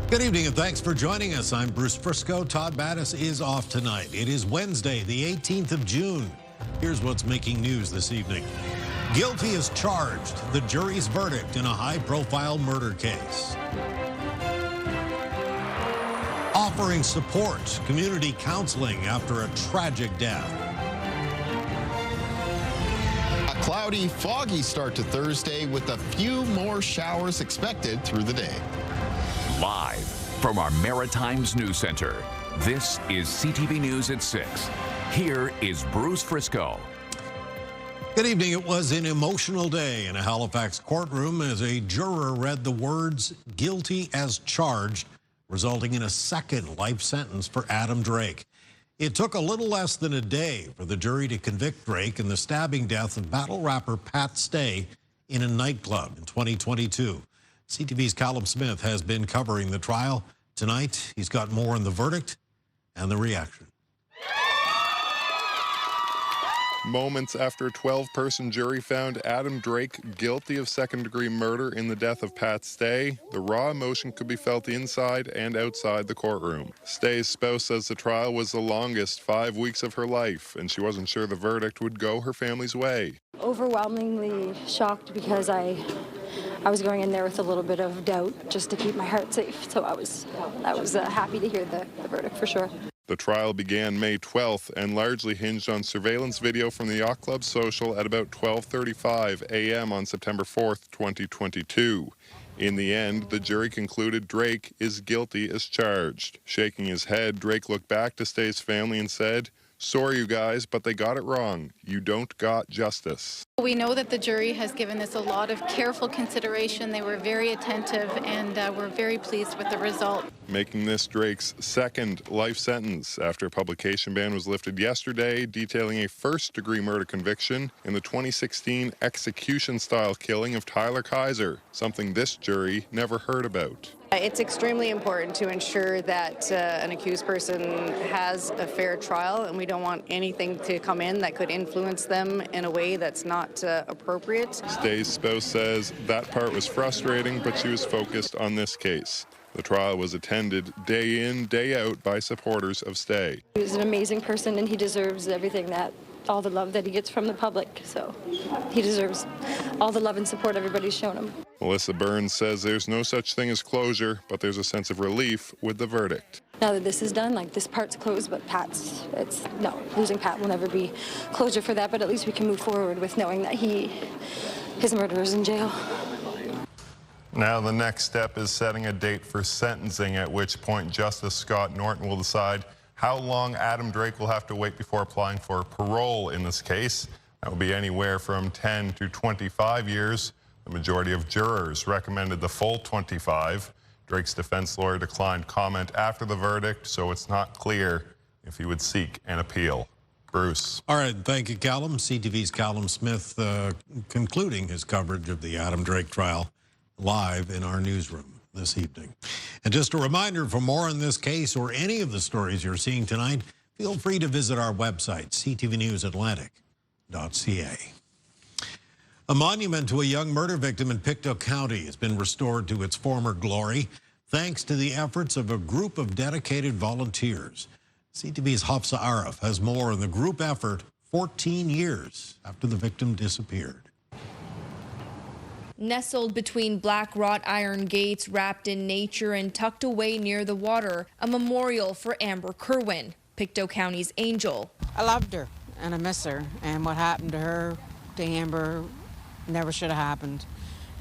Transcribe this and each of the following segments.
Good evening and thanks for joining us. I'm Bruce Frisco. Todd Battis is off tonight. It is Wednesday, the 18th of June. Here's what's making news this evening. Guilty as charged, the jury's verdict in a high-profile murder case. Offering support, community counseling after a tragic death. A cloudy, foggy start to Thursday with a few more showers expected through the day. Live from our Maritime's News Center, this is CTV News at 6. Here is Bruce Frisco. Good evening. It was an emotional day in a Halifax courtroom as a juror read the words "guilty as charged," resulting in a second life sentence for Adam Drake. It took a little less than a day for the jury to convict Drake in the stabbing death of battle rapper Pat Stay in a nightclub in 2022. CTV's Callum Smith has been covering the trial. Tonight, he's got more on the verdict and the reaction. Moments after a 12-person jury found Adam Drake guilty of second-degree murder in the death of Pat Stay, the raw emotion could be felt inside and outside the courtroom. Stay's spouse says the trial was the longest 5 weeks of her life, and she wasn't sure the verdict would go her family's way. Overwhelmingly shocked because I was going in there with a little bit of doubt just to keep my heart safe. So I was happy to hear the verdict for sure. The trial began May 12th and largely hinged on surveillance video from the Yacht Club social at about 12:35 a.m. on September 4th, 2022. In the end, the jury concluded Drake is guilty as charged. Shaking his head, Drake looked back to Stay's family and said, "Sorry, you guys, but they got it wrong. You don't got justice." We know that the jury has given this a lot of careful consideration. They were very attentive, and we're very pleased with the result. Making this Drake's second life sentence after a publication ban was lifted yesterday, detailing a first-degree murder conviction in the 2016 execution-style killing of Tyler Kaiser, something this jury never heard about. It's extremely important to ensure that an accused person has a fair trial, and we don't want anything to come in that could influence them in a way that's not appropriate. Stay's spouse says that part was frustrating, but she was focused on this case. The trial was attended day in, day out by supporters of Stay. He was an amazing person, and he deserves everything all the love that he gets from the public. So he deserves all the love and support everybody's shown him. Melissa Burns says there's no such thing as closure, but there's a sense of relief with the verdict. Now that this is done, this part's closed, but losing Pat will never be closure for that, but at least we can move forward with knowing that his murderer is in jail. Now the next step is setting a date for sentencing, at which point Justice Scott Norton will decide how long Adam Drake will have to wait before applying for parole in this case. That will be anywhere from 10 to 25 years. The majority of jurors recommended the full 25. Drake's defense lawyer declined comment after the verdict, so it's not clear if he would seek an appeal. Bruce. All right, thank you, Callum. CTV's Callum Smith concluding his coverage of the Adam Drake trial live in our newsroom this evening. And just a reminder, for more on this case or any of the stories you're seeing tonight, feel free to visit our website, ctvnewsatlantic.ca. A monument to a young murder victim in Pictou County has been restored to its former glory, thanks to the efforts of a group of dedicated volunteers. CTV's Elyse Aeryn has more on the group effort 14 years after the victim disappeared. Nestled between black wrought iron gates wrapped in nature and tucked away near the water, a memorial for Amber Kirwan, Pictou County's angel. I loved her and I miss her, and what happened to her, to Amber, never should have happened.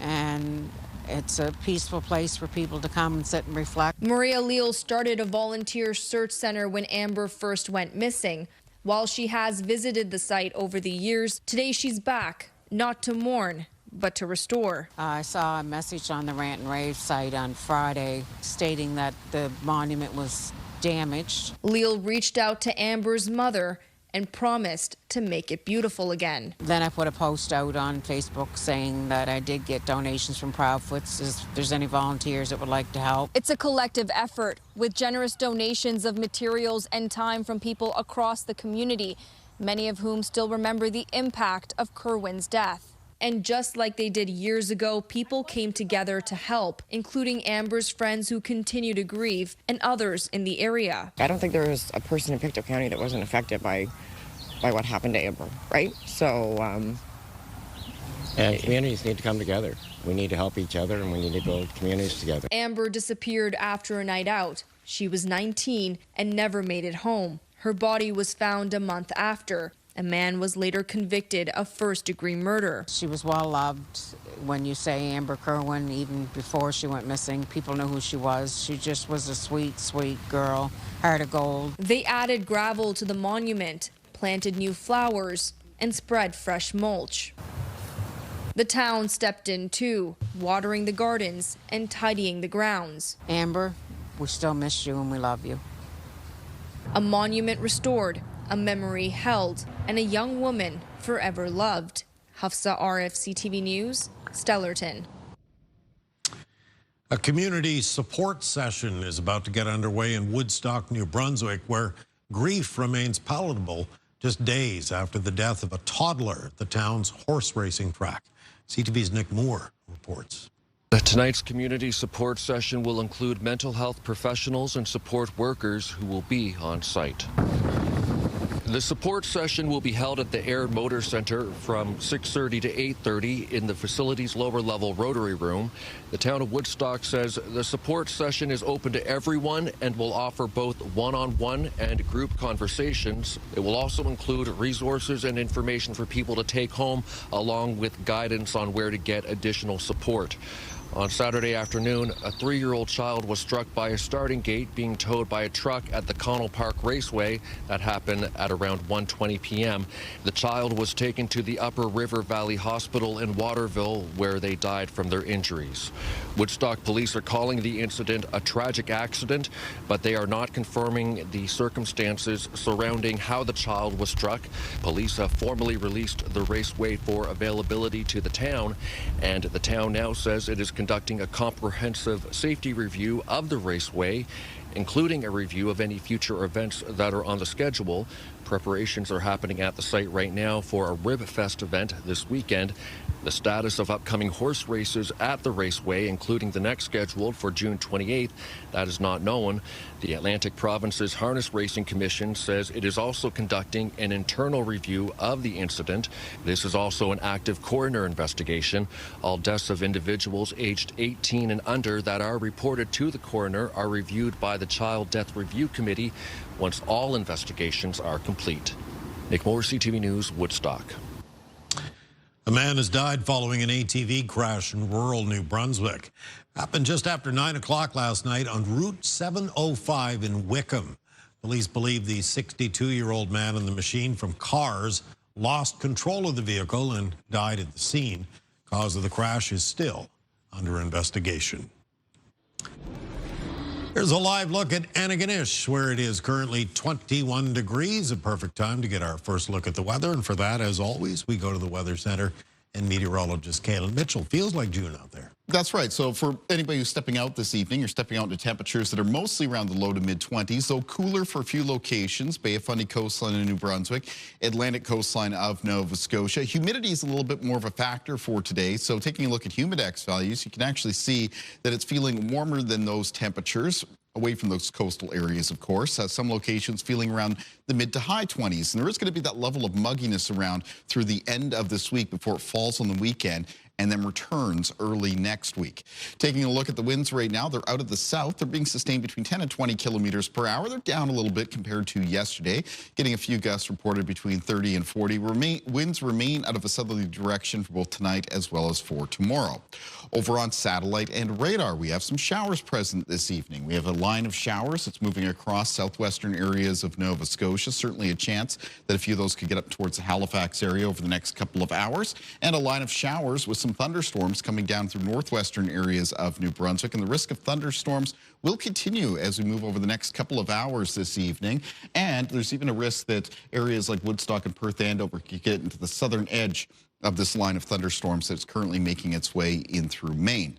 And it's a peaceful place for people to come and sit and reflect. Maria Leal started a volunteer search center when Amber first went missing. While she has visited the site over the years, today she's back, not to mourn, but to restore. I saw a message on the Rant and Rave site on Friday stating that the monument was damaged. Leal reached out to Amber's mother and promised to make it beautiful again. Then I put a post out on Facebook saying that I did get donations from Proudfoots if there's any volunteers that would like to help. It's a collective effort with generous donations of materials and time from people across the community, many of whom still remember the impact of Kirwan's death. And just like they did years ago, people came together to help, including Amber's friends who continue to grieve and others in the area. I don't think there was a person in Pictou County that wasn't affected by what happened to Amber, right? So, communities need to come together. We need to help each other, and we need to build communities together. Amber disappeared after a night out. She was 19 and never made it home. Her body was found a month after. A man was later convicted of first-degree murder. She was well loved. When you say Amber Kirwan, even before she went missing, people knew who she was. She just was a sweet, sweet girl, heart of gold. They added gravel to the monument, planted new flowers, and spread fresh mulch. The town stepped in too, watering the gardens and tidying the grounds. Amber, we still miss you and we love you. A monument restored, a memory held, and a young woman forever loved. Hafsa Arif, CTV News, Stellarton. A community support session is about to get underway in Woodstock, New Brunswick, where grief remains palatable just days after the death of a toddler at the town's horse racing track. CTV's Nick Moore reports. Tonight's community support session will include mental health professionals and support workers who will be on site. The support session will be held at the Air Motor Center from 6:30 to 8:30 in the facility's lower level Rotary Room. The town of Woodstock says the support session is open to everyone and will offer both one-on-one and group conversations. It will also include resources and information for people to take home, along with guidance on where to get additional support. On Saturday afternoon, a 3-year-old child was struck by a starting gate being towed by a truck at the Connell Park Raceway. That happened at around 1:20 p.m. The child was taken to the Upper River Valley Hospital in Waterville, where they died from their injuries. Woodstock police are calling the incident a tragic accident, but they are not confirming the circumstances surrounding how the child was struck. Police have formally released the raceway for availability to the town, and the town now says it is conducting a comprehensive safety review of the raceway, including a review of any future events that are on the schedule. Preparations are happening at the site right now for a Rib Fest event this weekend. The status of upcoming horse races at the raceway, including the next scheduled for June 28th, that is not known. The Atlantic Province's Harness Racing Commission says it is also conducting an internal review of the incident. This is also an active coroner investigation. All deaths of individuals aged 18 and under that are reported to the coroner are reviewed by the Child Death Review Committee once all investigations are complete. Nick Moore, CTV News, Woodstock. A man has died following an ATV crash in rural New Brunswick. Happened just after 9 o'clock last night on Route 705 in Wickham. Police believe the 62-year-old man in the machine from Cars lost control of the vehicle and died at the scene. Cause of the crash is still under investigation. Here's a live look at Antigonish, where it is currently 21 degrees, a perfect time to get our first look at the weather. And for that, as always, we go to the Weather Center and meteorologist Kaylin Mitchell. Feels like June out there. That's right. So for anybody who's stepping out this evening, you're stepping out into temperatures that are mostly around the low to mid-20s, though cooler for a few locations. Bay of Fundy coastline in New Brunswick, Atlantic coastline of Nova Scotia. Humidity is a little bit more of a factor for today. So taking a look at humidex values, you can actually see that it's feeling warmer than those temperatures, away from those coastal areas, of course. Some locations feeling around the mid to high 20s. And there is going to be that level of mugginess around through the end of this week before it falls on the weekend and then returns early next week. Taking a look at the winds right now, they're out of the south. They're being sustained between 10 and 20 kilometers per hour. They're down a little bit compared to yesterday, getting a few gusts reported between 30 and 40. Winds remain out of a southerly direction for both tonight as well as for tomorrow. Over on satellite and radar, we have some showers present this evening. We have a line of showers that's moving across southwestern areas of Nova Scotia. Certainly a chance that a few of those could get up towards the Halifax area over the next couple of hours. And a line of showers with some thunderstorms coming down through northwestern areas of New Brunswick. And the risk of thunderstorms will continue as we move over the next couple of hours this evening. And there's even a risk that areas like Woodstock and Perth Andover could get into the southern edge of this line of thunderstorms that's currently making its way in through Maine.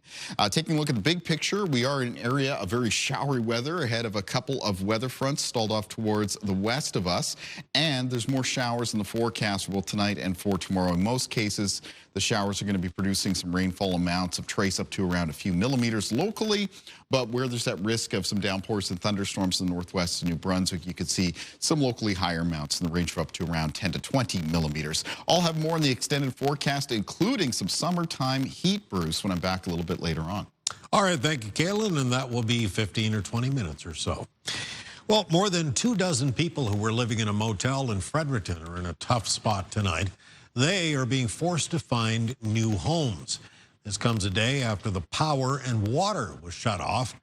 Taking a look at the big picture, we are in an area of very showery weather ahead of a couple of weather fronts stalled off towards the west of us. And there's more showers in the forecast for both tonight and for tomorrow. In most cases, The showers are going to be producing some rainfall amounts of trace up to around a few millimeters locally, but where there's that risk of some downpours and thunderstorms in the northwest of New Brunswick, you could see some locally higher amounts in the range of up to around 10 to 20 millimeters. I'll have more on the extended forecast, including some summertime heat, Bruce, when I'm back a little bit later on. All right, thank you, Kaylin, and that will be 15 or 20 minutes or so. Well, more than 24 people who were living in a motel in Fredericton are in a tough spot tonight. They are being forced to find new homes. This comes a day after the power and water was shut off.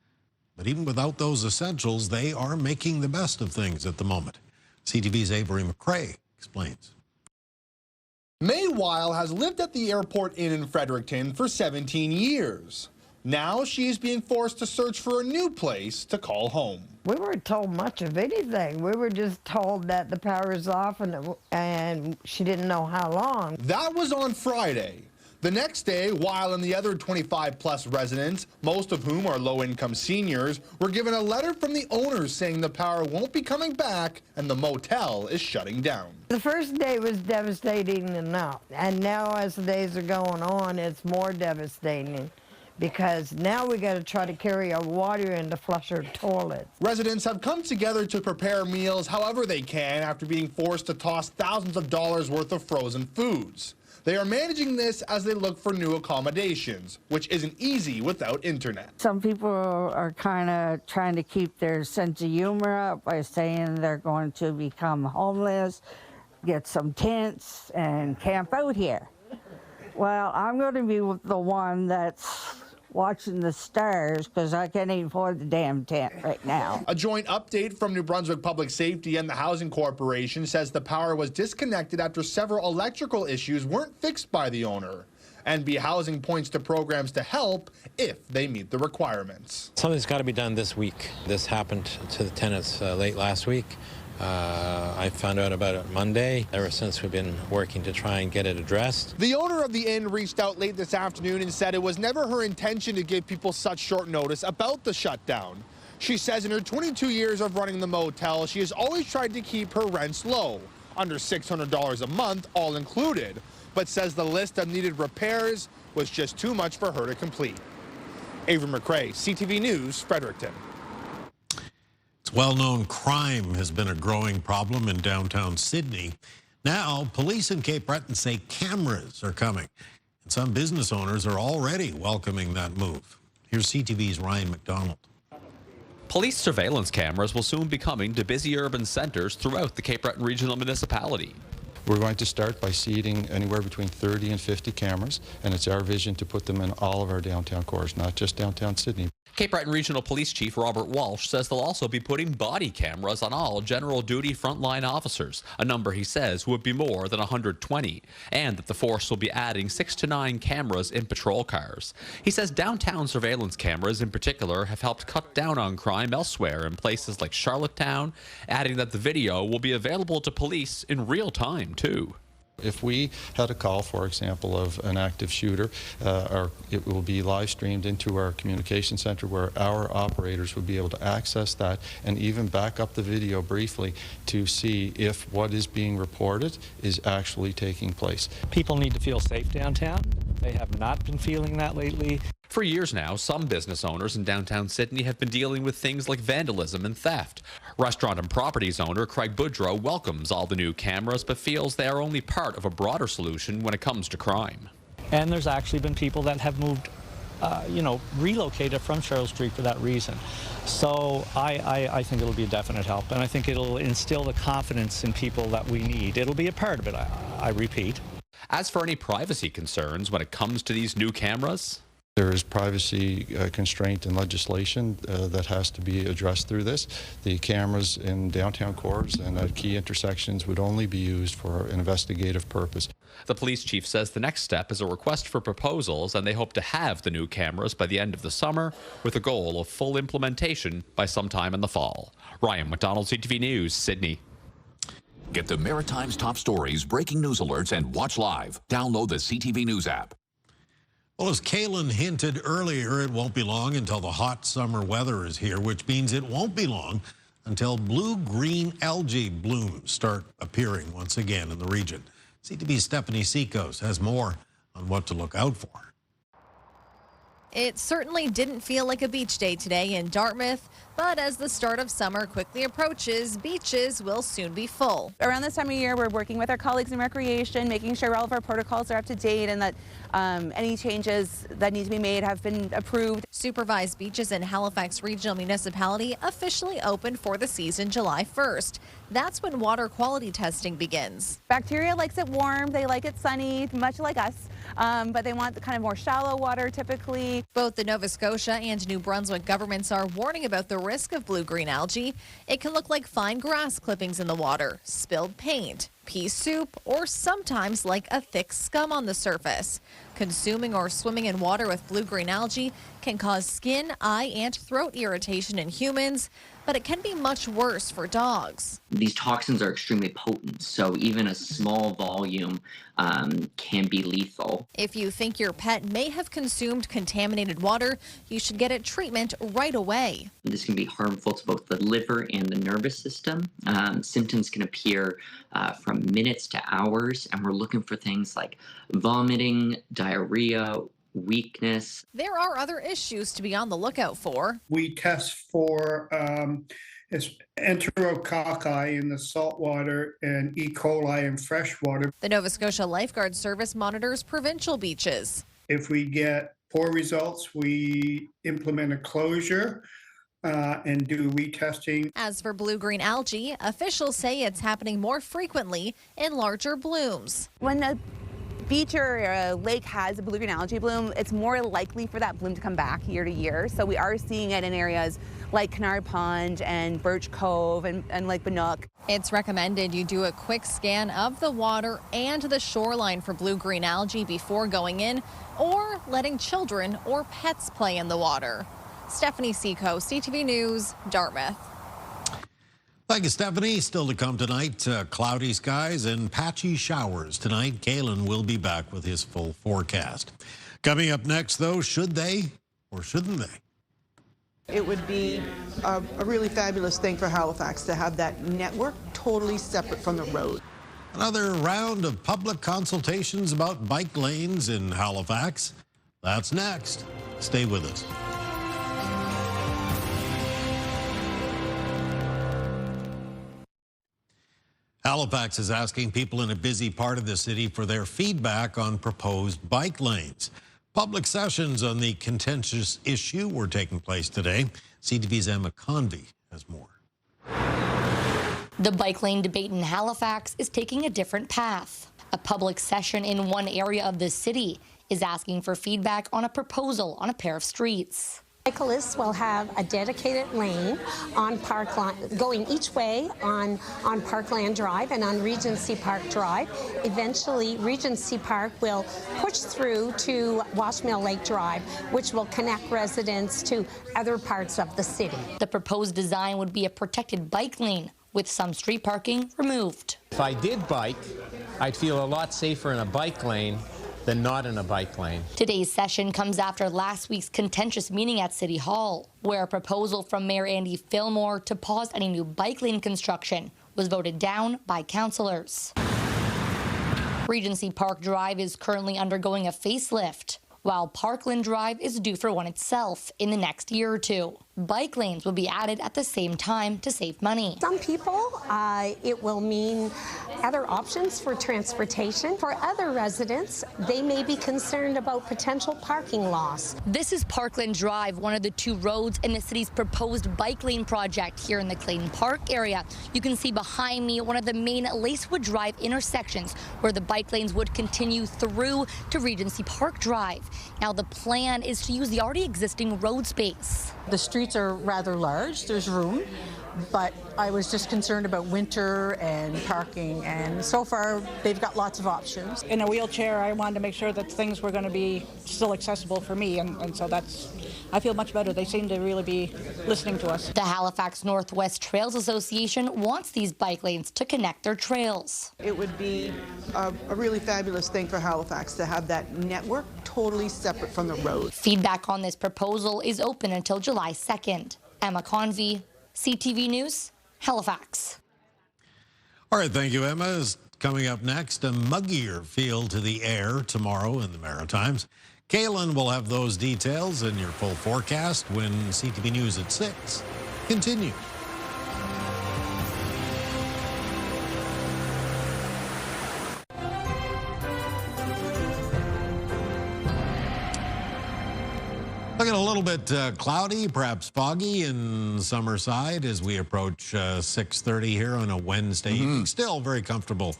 But even without those essentials, they are making the best of things at the moment. CTV's Avery McCrae explains. May Weil has lived at the Airport Inn in Fredericton for 17 years. Now she is being forced to search for a new place to call home. We weren't told much of anything. We were just told that the power is off and she didn't know how long. That was on Friday. The next day, Weil and the other 25-plus residents, most of whom are low-income seniors, were given a letter from the owners saying the power won't be coming back and the motel is shutting down. The first day was devastating enough, and now as the days are going on, it's more devastating. Because now we got to try to carry our water in to flush our toilets. Residents have come together to prepare meals however they can after being forced to toss thousands of dollars worth of frozen foods. They are managing this as they look for new accommodations, which isn't easy without internet. Some people are kind of trying to keep their sense of humor up by saying they're going to become homeless, get some tents, and camp out here. Well, I'm going to be the one that's watching the stars because I can't even afford the damn tent right now. A joint update from New Brunswick Public Safety and the Housing Corporation says the power was disconnected after several electrical issues weren't fixed by the owner. NB Housing points to programs to help if they meet the requirements. Something's got to be done this week. This happened to the tenants late last week. I found out about it Monday. Ever since, we've been working to try and get it addressed. The owner of the inn reached out late this afternoon and said it was never her intention to give people such short notice about the shutdown. She says in her 22 years of running the motel, she has always tried to keep her rents low, under $600 a month, all included, but says the list of needed repairs was just too much for her to complete. Avery McCrae, CTV News, Fredericton. Well-known crime has been a growing problem in downtown Sydney. Now, police in Cape Breton say cameras are coming, and some business owners are already welcoming that move. Here's CTV's Ryan McDonald. Police surveillance cameras will soon be coming to busy urban centers throughout the Cape Breton Regional Municipality. We're going to start by seating anywhere between 30 and 50 cameras, and it's our vision to put them in all of our downtown cores, not just downtown Sydney. Cape Breton Regional Police Chief Robert Walsh says they'll also be putting body cameras on all general duty frontline officers, a number he says would be more than 120, and that the force will be adding 6 to 9 cameras in patrol cars. He says downtown surveillance cameras in particular have helped cut down on crime elsewhere in places like Charlottetown, adding that the video will be available to police in real time too. If we had a call, for example, of an active shooter, it will be live streamed into our communication center where our operators would be able to access that and even back up the video briefly to see if what is being reported is actually taking place. People need to feel safe downtown. They have not been feeling that lately. For years now, some business owners in downtown Sydney have been dealing with things like vandalism and theft. Restaurant and properties owner Craig Boudreau welcomes all the new cameras, but feels they are only part of a broader solution when it comes to crime. And there's actually been people that have moved, relocated from Charles Street for that reason. So I think it'll be a definite help, and I think it'll instill the confidence in people that we need. It'll be a part of it, I repeat. As for any privacy concerns when it comes to these new cameras, there is privacy constraint and legislation that has to be addressed through this. The cameras in downtown cores and at key intersections would only be used for an investigative purpose. The police chief says the next step is a request for proposals, and they hope to have the new cameras by the end of the summer with a goal of full implementation by sometime in the fall. Ryan McDonald, CTV News, Sydney. Get the Maritime's top stories, breaking news alerts, and watch live. Download the CTV News app. Well, as Kaylin hinted earlier, it won't be long until the hot summer weather is here, which means it won't be long until blue-green algae blooms start appearing once again in the region. CTV's Stephanie Seacos has more on what to look out for. It certainly didn't feel like a beach day today in Dartmouth, but as the start of summer quickly approaches, beaches will soon be full. Around this time of year, we're working with our colleagues in recreation, making sure all of our protocols are up to date and that any changes that need to be made have been approved. Supervised beaches in Halifax Regional Municipality officially opened for the season July 1st. That's when water quality testing begins. Bacteria likes it warm, they like it sunny, much like us, but they want the kind of more shallow water typically. Both the Nova Scotia and New Brunswick governments are warning about the risk of blue-green algae. It can look like fine grass clippings in the water, spilled paint, pea soup, or sometimes like a thick scum on the surface. Consuming or swimming in water with blue-green algae can cause skin, eye, and throat irritation in humans, but it can be much worse for dogs. These toxins are extremely potent, so even a small volume can be lethal. If you think your pet may have consumed contaminated water, you should get it treatment right away. This can be harmful to both the liver and the nervous system. Symptoms can appear from minutes to hours, and we're looking for things like vomiting, diarrhea, weakness. There are other issues to be on the lookout for. We test for enterococci in the saltwater and E. coli in freshwater. The Nova Scotia Lifeguard Service monitors provincial beaches. If we get poor results, we implement a closure and do retesting. As for blue-green algae, officials say it's happening more frequently in larger blooms. When a beach or a lake has a blue-green algae bloom, it's more likely for that bloom to come back year to year. So we are seeing it in areas like Canard Pond and Birch Cove and Lake Banook. It's recommended you do a quick scan of the water and the shoreline for blue-green algae before going in or letting children or pets play in the water. Stephanie Seco, CTV News, Dartmouth. Thank you, Stephanie. Still to come tonight, cloudy skies and patchy showers tonight. Kalen will be back with his full forecast. Coming up next, though, should they or shouldn't they? It would be a really fabulous thing for Halifax to have that network totally separate from the road. Another round of public consultations about bike lanes in Halifax. That's next. Stay with us. Halifax is asking people in a busy part of the city for their feedback on proposed bike lanes. Public sessions on the contentious issue were taking place today. CTV's Emma Convey has more. The bike lane debate in Halifax is taking a different path. A public session in one area of the city is asking for feedback on a proposal on a pair of streets. Cyclists will have a dedicated lane on Parkland, going each way on Parkland Drive and on Regency Park Drive. Eventually, Regency Park will push through to Washmill Lake Drive, which will connect residents to other parts of the city. The proposed design would be a protected bike lane with some street parking removed. If I did bike, I'd feel a lot safer in a bike lane than not in a bike lane. Today's session comes after last week's contentious meeting at City Hall, where a proposal from Mayor Andy Fillmore to pause any new bike lane construction was voted down by councillors. Regency Park Drive is currently undergoing a facelift, while Parkland Drive is due for one itself in the next year or two. Bike lanes will be added at the same time to save money. Some people, it will mean other options for transportation. For other residents, they may be concerned about potential parking loss. This is Parkland Drive, one of the two roads in the city's proposed bike lane project here in the Clayton Park area. You can see behind me one of the main Lacewood Drive intersections where the bike lanes would continue through to Regency Park Drive. Now the plan is to use the already existing road space. The streets are rather large, there's room, but I was just concerned about winter and parking, and so far they've got lots of options. In a wheelchair, I wanted to make sure that things were going to be still accessible for me, and so I feel much better. They seem to really be listening to us. The Halifax Northwest Trails Association wants these bike lanes to connect their trails. It would be a really fabulous thing for Halifax to have that network totally separate from the road. Feedback on this proposal is open until July 2nd. Emma Convey, CTV News, Halifax. All right, thank you, Emma. Coming up next, a muggier feel to the air tomorrow in the Maritimes. Kaylin will have those details in your full forecast when CTV News at 6 continues. Looking a little bit cloudy, perhaps foggy in Summerside as we approach 6:30 here on a Wednesday evening. Still very comfortable.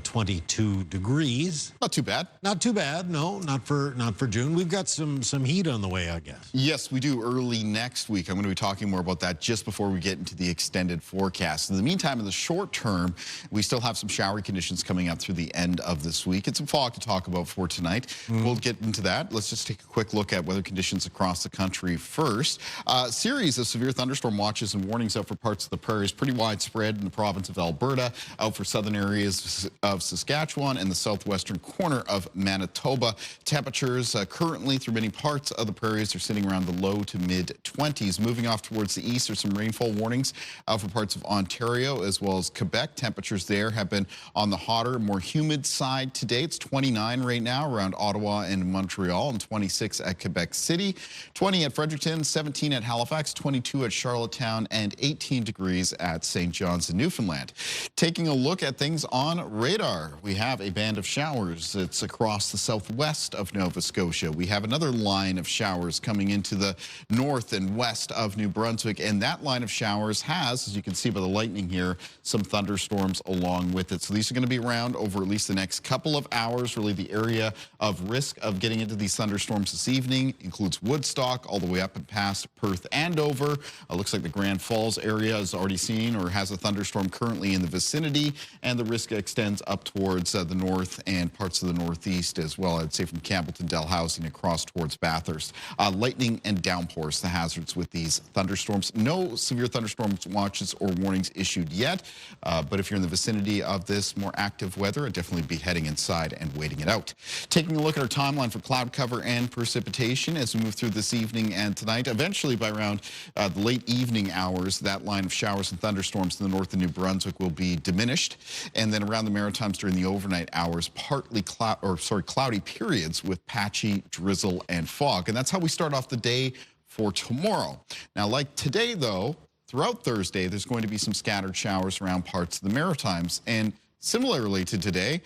22 degrees. Not too bad. Not too bad. No, not for June. We've got some heat on the way, I guess. Yes, we do early next week. I'm going to be talking more about that just before we get into the extended forecast. In the meantime, in the short term, we still have some showery conditions coming up through the end of this week and some fog to talk about for tonight. We'll get into that. Let's just take a quick look at weather conditions across the country first. A series of severe thunderstorm watches and warnings out for parts of the prairies, pretty widespread in the province of Alberta, out for southern areas of Saskatchewan and the southwestern corner of Manitoba. Temperatures currently through many parts of the prairies are sitting around the low to mid 20s. Moving off towards the east, there's some rainfall warnings out for parts of Ontario as well as Quebec. Temperatures there have been on the hotter, more humid side today. It's 29 right now around Ottawa and Montreal, and 26 at Quebec City, 20 at Fredericton, 17 at Halifax, 22 at Charlottetown, and 18 degrees at St. John's in Newfoundland. Taking a look at things on radar, we have a band of showers. It's across the southwest of Nova Scotia. We have another line of showers coming into the north and west of New Brunswick, and that line of showers has, as you can see by the lightning here, some thunderstorms along with it. So these are going to be around over at least the next couple of hours. Really, the area of risk of getting into these thunderstorms this evening includes Woodstock all the way up and past Perth, Andover. Looks like the Grand Falls area is already seen or has a thunderstorm currently in the vicinity, and the risk extends up towards the north and parts of the northeast as well. I'd say from Campbellton, Dalhousie across towards Bathurst. Lightning and downpours, the hazards with these thunderstorms. No severe thunderstorm watches or warnings issued yet, but if you're in the vicinity of this more active weather, I'd definitely be heading inside and waiting it out. Taking a look at our timeline for cloud cover and precipitation as we move through this evening and tonight. Eventually, by around the late evening hours, that line of showers and thunderstorms in the north of New Brunswick will be diminished, and then around the Maritimes during the overnight hours, partly cloudy periods with patchy drizzle and fog. And that's how we start off the day for tomorrow. Now, like today, though, throughout Thursday, there's going to be some scattered showers around parts of the Maritimes. And similarly to today,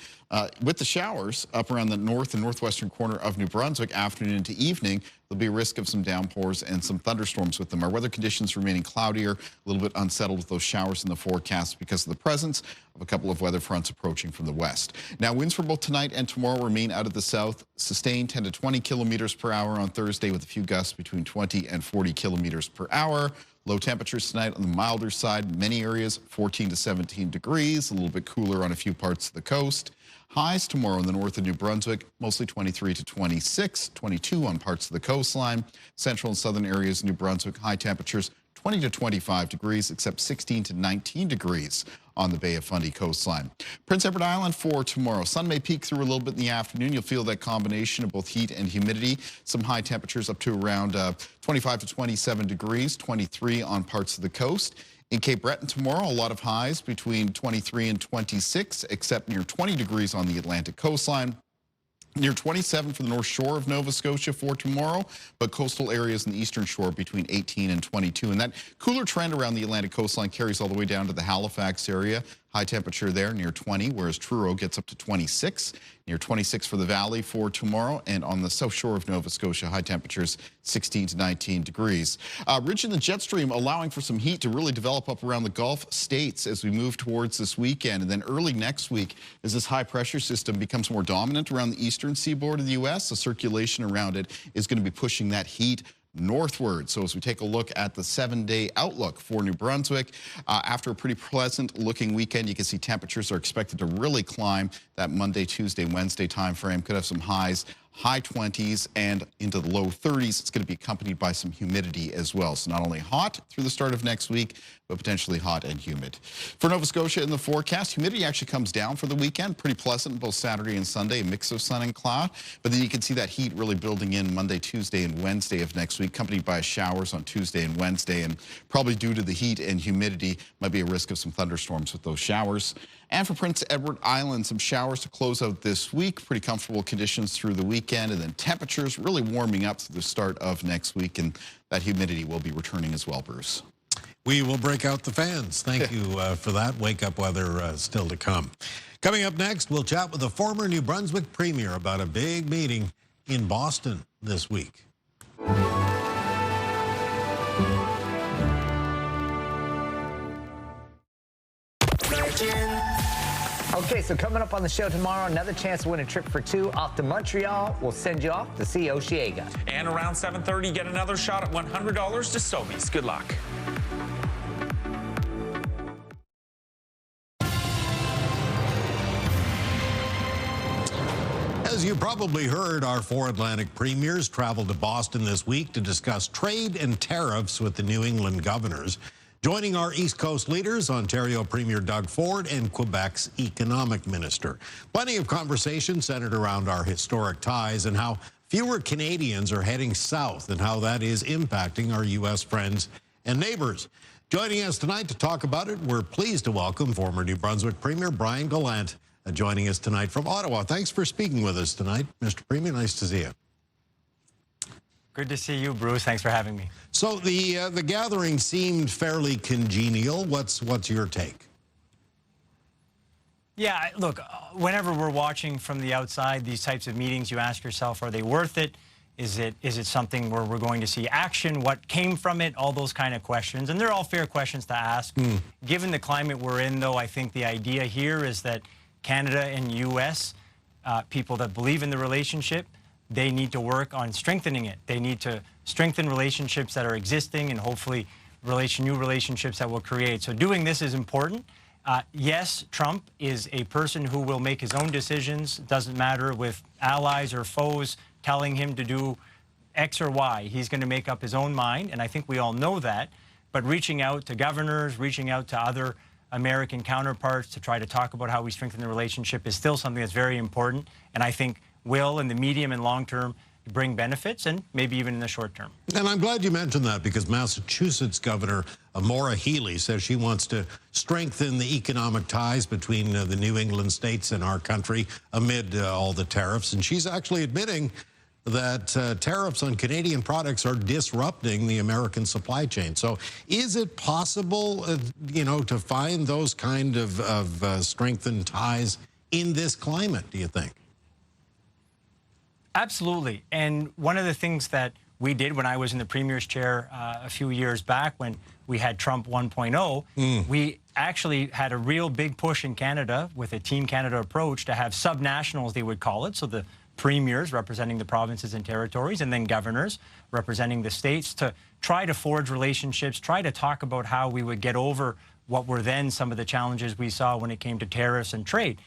with the showers up around the north and northwestern corner of New Brunswick, afternoon into evening, there'll be a risk of some downpours and some thunderstorms with them. Our weather conditions remaining cloudier, a little bit unsettled with those showers in the forecast because of the presence of a couple of weather fronts approaching from the west. Now, winds for both tonight and tomorrow remain out of the south, sustained 10 to 20 kilometers per hour on Thursday with a few gusts between 20 and 40 kilometers per hour. Low temperatures tonight on the milder side, many areas 14 to 17 degrees, a little bit cooler on a few parts of the coast. Highs tomorrow in the north of New Brunswick, mostly 23 to 26, 22 on parts of the coastline. Central and southern areas of New Brunswick, high temperatures 20 to 25 degrees, except 16 to 19 degrees on the Bay of Fundy coastline. Prince Edward Island for tomorrow. Sun may peek through a little bit in the afternoon. You'll feel that combination of both heat and humidity. Some high temperatures up to around 25 to 27 degrees, 23 on parts of the coast. In Cape Breton tomorrow, a lot of highs between 23 and 26, except near 20 degrees on the Atlantic coastline. Near 27 for the north shore of Nova Scotia for tomorrow, but coastal areas in the eastern shore between 18 and 22. And that cooler trend around the Atlantic coastline carries all the way down to the Halifax area. High temperature there near 20, whereas Truro gets up to 26. Near 26 for the valley for tomorrow, and on the south shore of Nova Scotia, high temperatures 16 to 19 degrees. Ridge in the jet stream allowing for some heat to really develop up around the Gulf states as we move towards this weekend. And then early next week, as this high pressure system becomes more dominant around the eastern seaboard of the U.S., the circulation around it is going to be pushing that heat northward. So as we take a look at the 7-day outlook for New Brunswick, after a pretty pleasant looking weekend, you can see temperatures are expected to really climb that Monday, Tuesday, Wednesday time frame. Could have some highs high 20s and into the low 30s. It's going to be accompanied by some humidity as well. So not only hot through the start of next week, but potentially hot and humid. For Nova Scotia in the forecast, humidity actually comes down for the weekend. Pretty pleasant both Saturday and Sunday, a mix of sun and cloud. But then you can see that heat really building in Monday, Tuesday, and Wednesday of next week, accompanied by showers on Tuesday and Wednesday. And probably due to the heat and humidity, might be a risk of some thunderstorms with those showers. And for Prince Edward Island, some showers to close out this week. Pretty comfortable conditions through the weekend. And then temperatures really warming up through the start of next week. And that humidity will be returning as well, Bruce. We will break out the fans. Thank you for that. Wake-up weather still to come. Coming up next, we'll chat with the former New Brunswick Premier about a big meeting in Boston this week. Okay, so coming up on the show tomorrow, another chance to win a trip for two off to Montreal. We'll send you off to see Oshiega. And around 7:30, get another shot at $100 to Sobeys. Good luck. As you probably heard, our four Atlantic premiers traveled to Boston this week to discuss trade and tariffs with the New England governors. Joining our East Coast leaders, Ontario Premier Doug Ford and Quebec's economic minister. Plenty of conversation centered around our historic ties and how fewer Canadians are heading south and how that is impacting our U.S. friends and neighbors. Joining us tonight to talk about it, we're pleased to welcome former New Brunswick Premier Brian Gallant, joining us tonight from Ottawa. Thanks for speaking with us tonight, Mr. Premier. Nice to see you. Good to see you, Bruce. Thanks for having me. So the gathering seemed fairly congenial. What's your take? Yeah, look, whenever we're watching from the outside these types of meetings, you ask yourself, are they worth it? Is it something where we're going to see action? What came from it? All those kind of questions. And they're all fair questions to ask. Given the climate we're in, though, I think the idea here is that Canada and U.S., people that believe in the relationship, they need to work on strengthening it. They need to strengthen relationships that are existing and hopefully new relationships that will create. So doing this is important. Yes, Trump is a person who will make his own decisions. It doesn't matter with allies or foes telling him to do X or Y. He's going to make up his own mind, and I think we all know that. But reaching out to governors, reaching out to other American counterparts to try to talk about how we strengthen the relationship is still something that's very important, and I think will, in the medium and long term, bring benefits, and maybe even in the short term. And I'm glad you mentioned that, because Massachusetts Governor Maura Healey says she wants to strengthen the economic ties between the New England states and our country amid all the tariffs. And she's actually admitting that tariffs on Canadian products are disrupting the American supply chain. So is it possible, to find those kind of strengthened ties in this climate, do you think? Absolutely. And one of the things that we did when I was in the Premier's chair a few years back when we had Trump 1.0, we actually had a real big push in Canada with a Team Canada approach to have subnationals, they would call it. So the premiers representing the provinces and territories, and then governors representing the states, to try to forge relationships, try to talk about how we would get over what were then some of the challenges we saw when it came to tariffs and trade.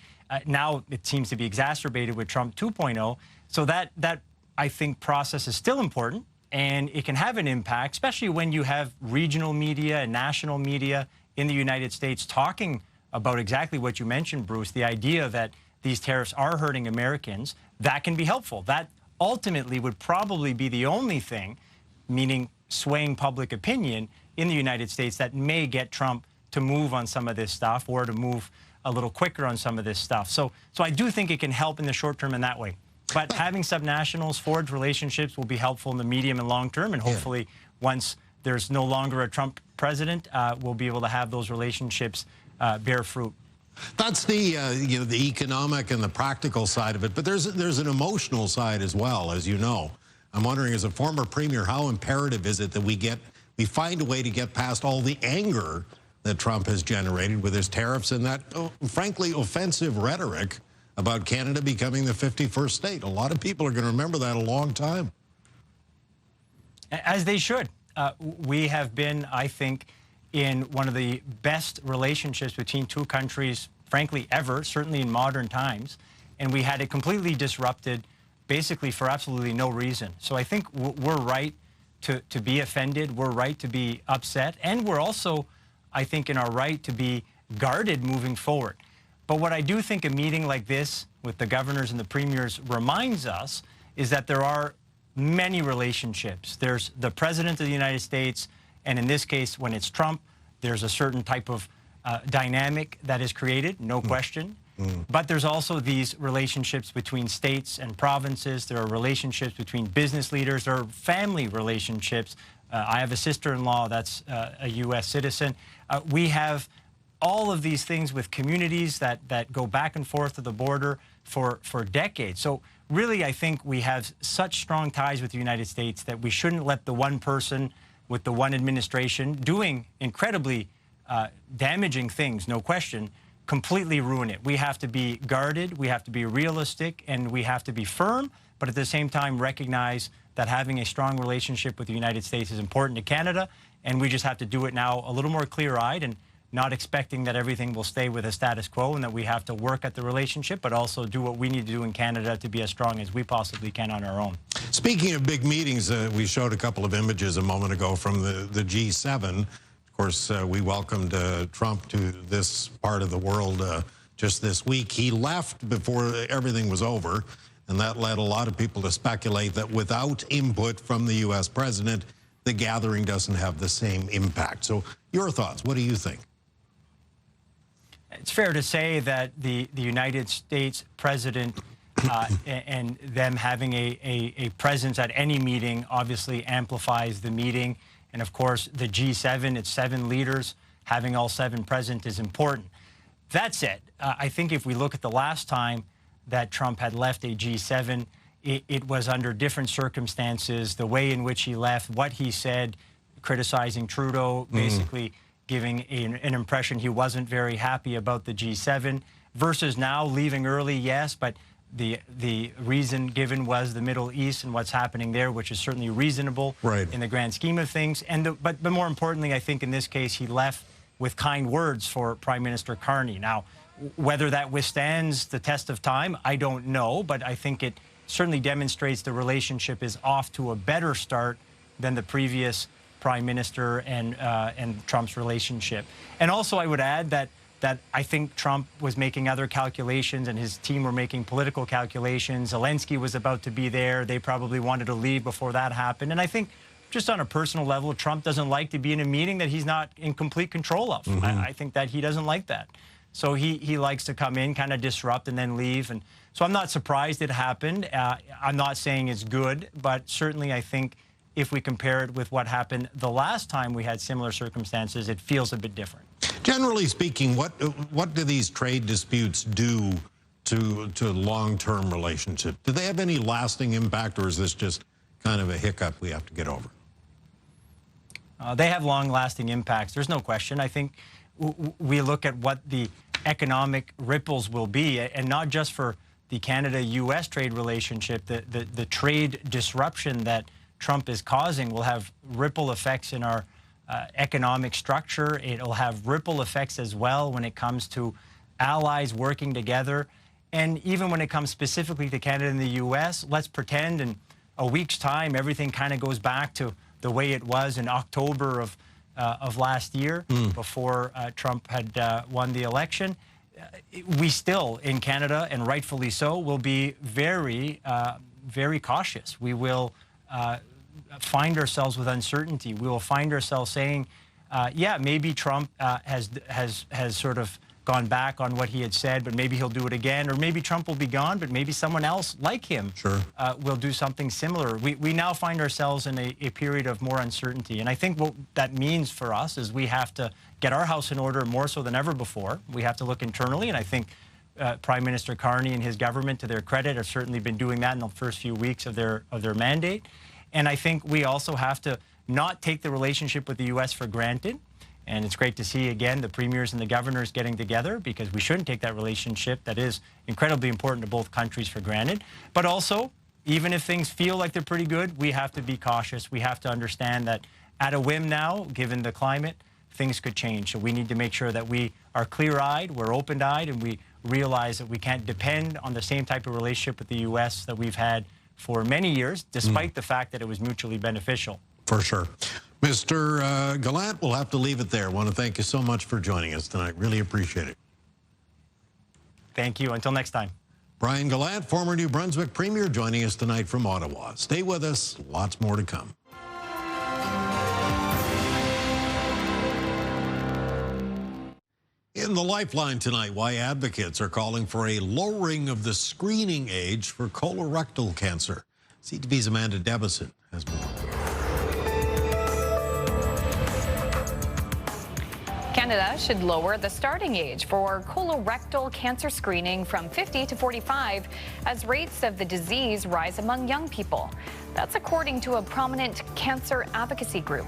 Now it seems to be exacerbated with Trump 2.0. So that I think process is still important, and it can have an impact, especially when you have regional media and national media in the United States talking about exactly what you mentioned, Bruce, the idea that these tariffs are hurting Americans. That can be helpful. That ultimately would probably be the only thing, meaning swaying public opinion in the United States, that may get Trump to move on some of this stuff or to move a little quicker on some of this stuff. So I do think it can help in the short term in that way. But having subnationals forge relationships will be helpful in the medium and long term, and hopefully once there's no longer a Trump president, we'll be able to have those relationships bear fruit. That's the the economic and the practical side of it, but there's an emotional side as well, as you know. I'm wondering, as a former premier, how imperative is it that we find a way to get past all the anger that Trump has generated with his tariffs and that, frankly, offensive rhetoric about Canada becoming the 51st state. A lot of people are going to remember that a long time. As they should. We have been, I think, in one of the best relationships between two countries, frankly, ever, certainly in modern times. And we had it completely disrupted basically for absolutely no reason. So I think we're right to be offended. We're right to be upset. And we're also, I think, in our right to be guarded moving forward. But what I do think a meeting like this with the governors and the premiers reminds us is that there are many relationships. There's the President of the United States, and in this case, when it's Trump, there's a certain type of dynamic that is created, no question. But there's also these relationships between states and provinces. There are relationships between business leaders. There are family relationships. I have a sister-in-law that's a U.S. citizen. We have all of these things with communities that go back and forth to the border for decades. So really, I think we have such strong ties with the United States that we shouldn't let the one person with the one administration doing incredibly damaging things, no question, completely ruin it. We have to be guarded, we have to be realistic, and we have to be firm, but at the same time recognize that having a strong relationship with the United States is important to Canada, and we just have to do it now a little more clear-eyed and not expecting that everything will stay with a status quo and that we have to work at the relationship, but also do what we need to do in Canada to be as strong as we possibly can on our own. Speaking of big meetings, we showed a couple of images a moment ago from the G7. Of course, we welcomed Trump to this part of the world just this week. He left before everything was over, and that led a lot of people to speculate that without input from the U.S. president, the gathering doesn't have the same impact. So your thoughts, what do you think? It's fair to say that the United States president and them having a presence at any meeting obviously amplifies the meeting. And of course, the G7, it's 7 leaders. Having all 7 present is important. That said, I think if we look at the last time that Trump had left a G7, it was under different circumstances, the way in which he left, what he said, criticizing Trudeau, basically giving an impression he wasn't very happy about the G7, versus now leaving early, yes, but the reason given was the Middle East and what's happening there, which is certainly reasonable in the grand scheme of things. And but more importantly, I think in this case, he left with kind words for Prime Minister Carney. Now, whether that withstands the test of time, I don't know, but I think it certainly demonstrates the relationship is off to a better start than the previous Prime Minister and Trump's relationship. And also, I would add that I think Trump was making other calculations and his team were making political calculations. Zelensky was about to be there. They probably wanted to leave before that happened. And I think just on a personal level, Trump doesn't like to be in a meeting that he's not in complete control of. I think that he doesn't like that. So he likes to come in, kind of disrupt, and then leave. And so I'm not surprised it happened. I'm not saying it's good, but certainly I think if we compare it with what happened the last time we had similar circumstances, it feels a bit different. Generally speaking, what do these trade disputes do to long-term relationships? Do they have any lasting impact, or is this just kind of a hiccup we have to get over? They have long-lasting impacts. There's no question. I think we look at what the economic ripples will be, and not just for the Canada-U.S. trade relationship. The trade disruption that Trump is causing will have ripple effects in our economic structure. It'll have ripple effects as well when it comes to allies working together. And even when it comes specifically to Canada and the U.S., let's pretend in a week's time everything kind of goes back to the way it was in October of last year before Trump had won the election. We still, in Canada, and rightfully so, will be very, very cautious. We will find ourselves with uncertainty. We will find ourselves saying, yeah, maybe Trump has sort of gone back on what he had said, but maybe he'll do it again, or maybe Trump will be gone, but maybe someone else like him will do something similar. We now find ourselves in a period of more uncertainty, and I think what that means for us is we have to get our house in order more so than ever before. We have to look internally, and I think Prime Minister Carney and his government, to their credit, have certainly been doing that in the first few weeks of their mandate. And I think we also have to not take the relationship with the U.S. for granted. And it's great to see, again, the premiers and the governors getting together, because we shouldn't take that relationship that is incredibly important to both countries for granted. But also, even if things feel like they're pretty good, we have to be cautious. We have to understand that at a whim now, given the climate, things could change. So we need to make sure that we are clear-eyed, we're open-eyed, and we realize that we can't depend on the same type of relationship with the U.S. that we've had for many years, despite the fact that it was mutually beneficial. For sure. Mr. Gallant, we'll have to leave it there. I want to thank you so much for joining us tonight. Really appreciate it. Thank you. Until next time. Brian Gallant, former New Brunswick Premier, joining us tonight from Ottawa. Stay with us. Lots more to come. In the Lifeline tonight, why advocates are calling for a lowering of the screening age for colorectal cancer. CTV's Amanda Debison has more. Canada should lower the starting age for colorectal cancer screening from 50 to 45 as rates of the disease rise among young people. That's according to a prominent cancer advocacy group.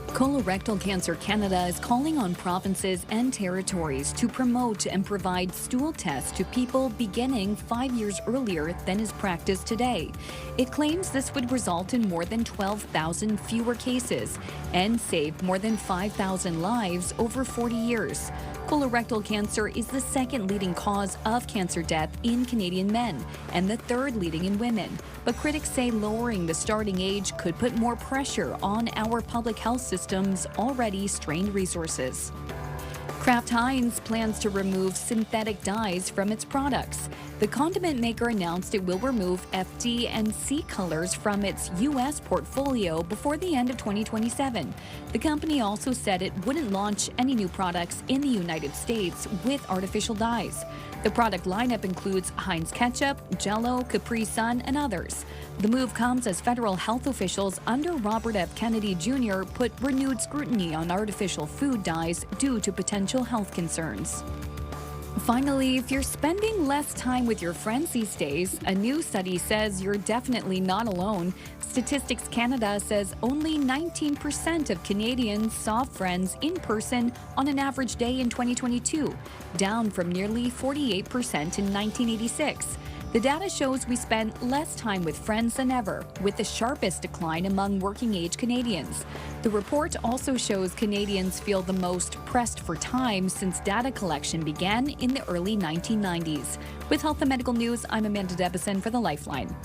Colorectal Cancer Canada is calling on provinces and territories to promote and provide stool tests to people beginning 5 years earlier than is practiced today. It claims this would result in more than 12,000 fewer cases and save more than 5,000 lives over 40 years. Colorectal cancer is the second leading cause of cancer death in Canadian men and the third leading in women. But critics say lowering the starting age could put more pressure on our public health system's already strained resources. Kraft Heinz plans to remove synthetic dyes from its products. The condiment maker announced it will remove FD and C colors from its U.S. portfolio before the end of 2027. The company also said it wouldn't launch any new products in the United States with artificial dyes. The product lineup includes Heinz Ketchup, Jell-O, Capri Sun, and others. The move comes as federal health officials under Robert F. Kennedy Jr. put renewed scrutiny on artificial food dyes due to potential health concerns. Finally, if you're spending less time with your friends these days, a new study says you're definitely not alone. Statistics Canada says only 19% of Canadians saw friends in person on an average day in 2022, down from nearly 48% in 1986. The data shows we spend less time with friends than ever, with the sharpest decline among working-age Canadians. The report also shows Canadians feel the most pressed for time since data collection began in the early 1990s. With Health and Medical News, I'm Amanda Debison for The Lifeline.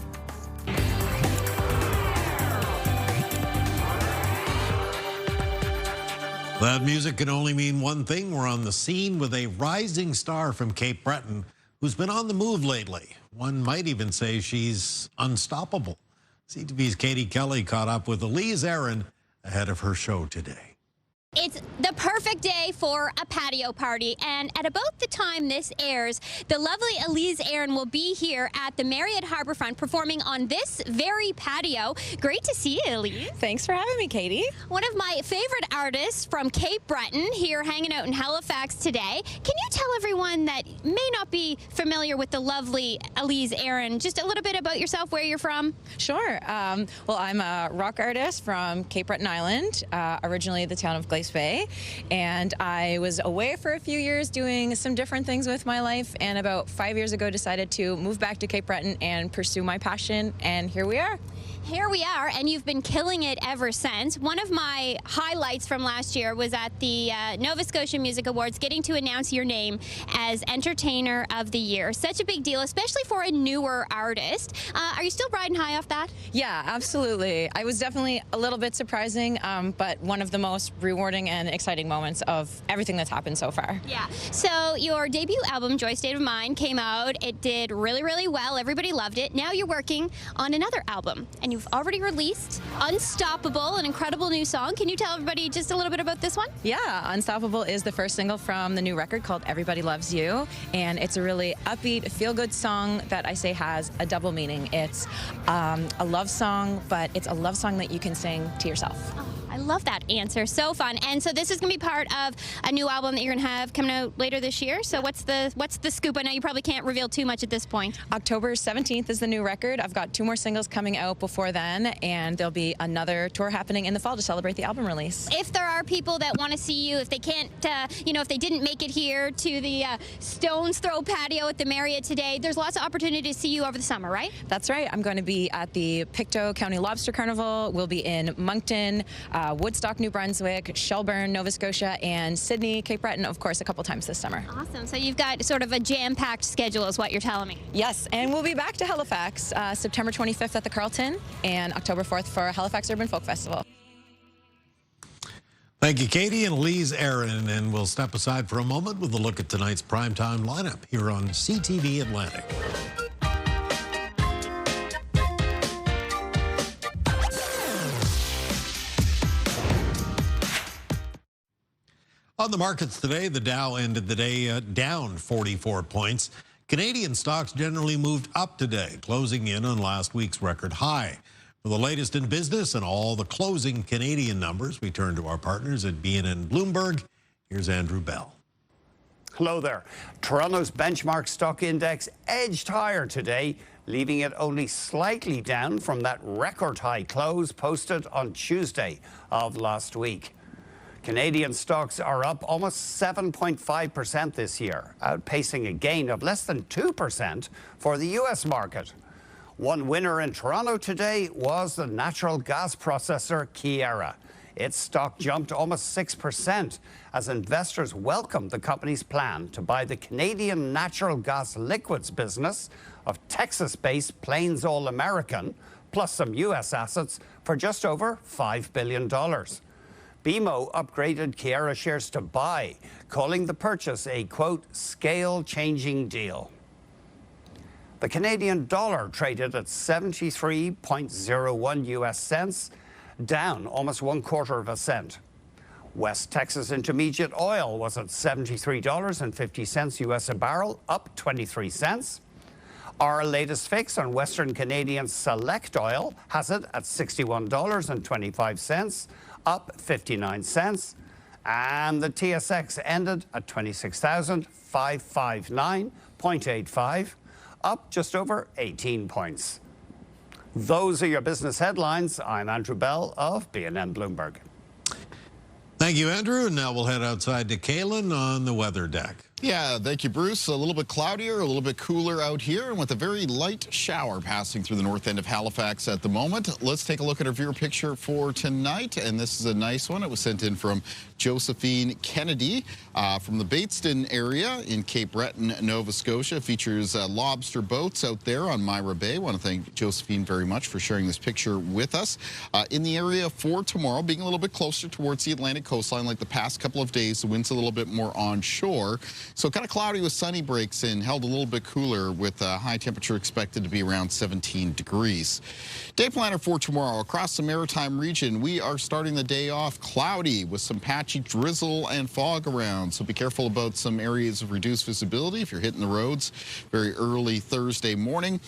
That music can only mean one thing. We're on the scene with a rising star from Cape Breton who's been on the move lately. One might even say she's unstoppable. CTV's Katie Kelly caught up with Elyse Aeryn ahead of her show today. It's the perfect day for a patio party, and at about the time this airs, the lovely Elyse Aeryn will be here at the Marriott Harbourfront performing on this very patio. Great to see you, Elyse. Thanks for having me, Katie. One of my favorite artists from Cape Breton here hanging out in Halifax today. Can you tell everyone that may not be familiar with the lovely Elyse Aeryn just a little bit about yourself, where you're from? Sure. Well, I'm a rock artist from Cape Breton Island, originally the town of Glace Bay, and I was away for a few years doing some different things with my life, and about 5 years ago decided to move back to Cape Breton and pursue my passion, and here we are. Here we are, and you've been killing it ever since. One of my highlights from last year was at the Nova Scotia Music Awards, getting to announce your name as Entertainer of the Year. Such a big deal, especially for a newer artist. Are you still riding high off that? Yeah, absolutely. I was definitely a little bit surprising, but one of the most rewarding and exciting moments of everything that's happened so far. Yeah. So your debut album, Joy State of Mind, came out. It did really, really well. Everybody loved it. Now you're working on another album, and you've already released Unstoppable, an incredible new song. Can you tell everybody just a little bit about this one? Yeah, Unstoppable is the first single from the new record called Everybody Loves You, and it's a really upbeat, feel-good song that I say has a double meaning. It's a love song, but it's a love song that you can sing to yourself. Oh, I love that answer. So fun. And so this is going to be part of a new album that you're going to have coming out later this year. So what's the scoop? I know you probably can't reveal too much at this point. October 17th is the new record. I've got 2 more singles coming out before then, and there'll be another tour happening in the fall to celebrate the album release. If there are people that want to see you, if they can't, if they didn't make it here to the Stones Throw patio at the Marriott today, there's lots of opportunity to see you over the summer, right? That's right. I'm going to be at the Pictou County Lobster Carnival. We'll be in Moncton, Woodstock, New Brunswick, Shelburne, Nova Scotia, and Sydney, Cape Breton, of course, a couple times this summer. Awesome. So you've got sort of a jam-packed schedule is what you're telling me. Yes, and we'll be back to Halifax September 25th at the Carlton and October 4th for Halifax Urban Folk Festival. Thank you, Katie and Elyse Aeryn. And we'll step aside for a moment with a look at tonight's primetime lineup here on CTV Atlantic. On the markets today, the Dow ended the day down 44 points. Canadian stocks generally moved up today, closing in on last week's record high. For the latest in business and all the closing Canadian numbers, we turn to our partners at BNN Bloomberg. Here's Andrew Bell. Hello there. Toronto's benchmark stock index edged higher today, leaving it only slightly down from that record high close posted on Tuesday of last week. Canadian stocks are up almost 7.5% this year, outpacing a gain of less than 2% for the U.S. market. One winner in Toronto today was the natural gas processor Keyera. Its stock jumped almost 6% as investors welcomed the company's plan to buy the Canadian natural gas liquids business of Texas-based Plains All American, plus some U.S. assets for just over $5 billion. BMO upgraded Keyera shares to buy, calling the purchase a, quote, scale-changing deal. The Canadian dollar traded at 73.01 U.S. cents, down almost 1/4 cent. West Texas Intermediate oil was at $73.50 U.S. a barrel, up 23 cents. Our latest fix on Western Canadian Select oil has it at $61.25, up 59 cents. And the TSX ended at 26,559.85, up just over 18 points. Those are your business headlines. I'm Andrew Bell of BNN Bloomberg. Thank you, Andrew. And now we'll head outside to Kaylin on the weather deck. Yeah, thank you, Bruce. A little bit cloudier, a little bit cooler out here, and with a very light shower passing through the north end of Halifax at the moment. Let's take a look at our viewer picture for tonight, and this is a nice one. It was sent in from Josephine Kennedy from the Bateston area in Cape Breton, Nova Scotia. Features lobster boats out there on Myra Bay. I want to thank Josephine very much for sharing this picture with us. In the area for tomorrow, being a little bit closer towards the Atlantic coastline like the past couple of days, the wind's a little bit more onshore. So kind of cloudy with sunny breaks in, held a little bit cooler with a high temperature expected to be around 17 degrees. Day planner for tomorrow across the Maritime region. We are starting the day off cloudy with some patchy drizzle and fog around. So be careful about some areas of reduced visibility if you're hitting the roads very early Thursday morning.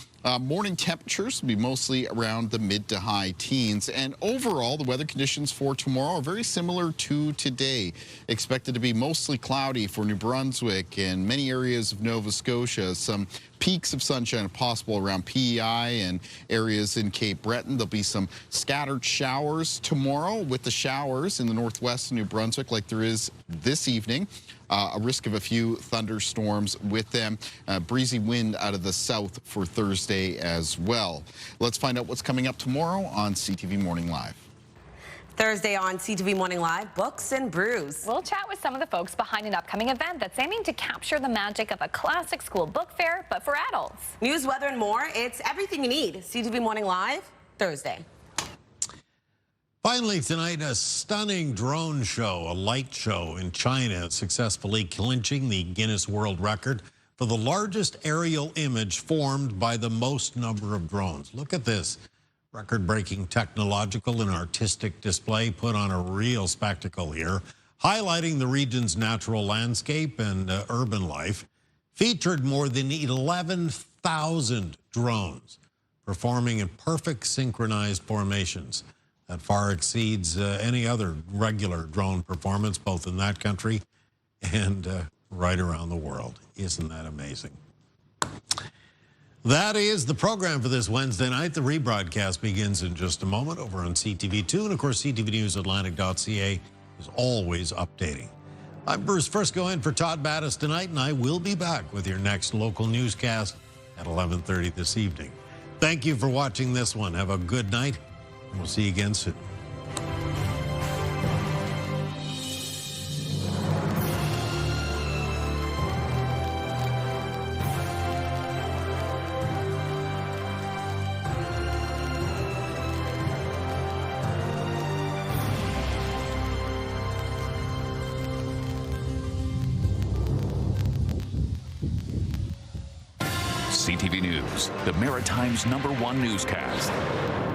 Morning temperatures will be mostly around the mid to high teens. And overall, the weather conditions for tomorrow are very similar to today. Expected to be mostly cloudy for New Brunswick and many areas of Nova Scotia. Some peaks of sunshine possible around PEI and areas in Cape Breton. There'll be some scattered showers tomorrow with the showers in the northwest of New Brunswick like there is this evening. A risk of a few thunderstorms with them. Breezy wind out of the south for Thursday as well. Let's find out what's coming up tomorrow on CTV Morning Live. Thursday on CTV Morning Live, Books and Brews. We'll chat with some of the folks behind an upcoming event that's aiming to capture the magic of a classic school book fair, but for adults. News, weather, and more. It's everything you need. CTV Morning Live, Thursday. Finally tonight, a stunning drone show, a light show in China, successfully clinching the Guinness World Record for the largest aerial image formed by the most number of drones. Look at this. Record-breaking technological and artistic display put on a real spectacle here, highlighting the region's natural landscape and urban life. Featured more than 11,000 drones performing in perfect synchronized formations. That far exceeds any other regular drone performance, both in that country and right around the world. Isn't that amazing? That is the program for this Wednesday night. The rebroadcast begins in just a moment over on CTV2. And, of course, CTVNewsAtlantic.ca is always updating. I'm Bruce Frisco in for Todd Battis tonight, and I will be back with your next local newscast at 11:30 this evening. Thank you for watching this one. Have a good night. We'll see you again soon. CTV News, the Maritime's #1 newscast.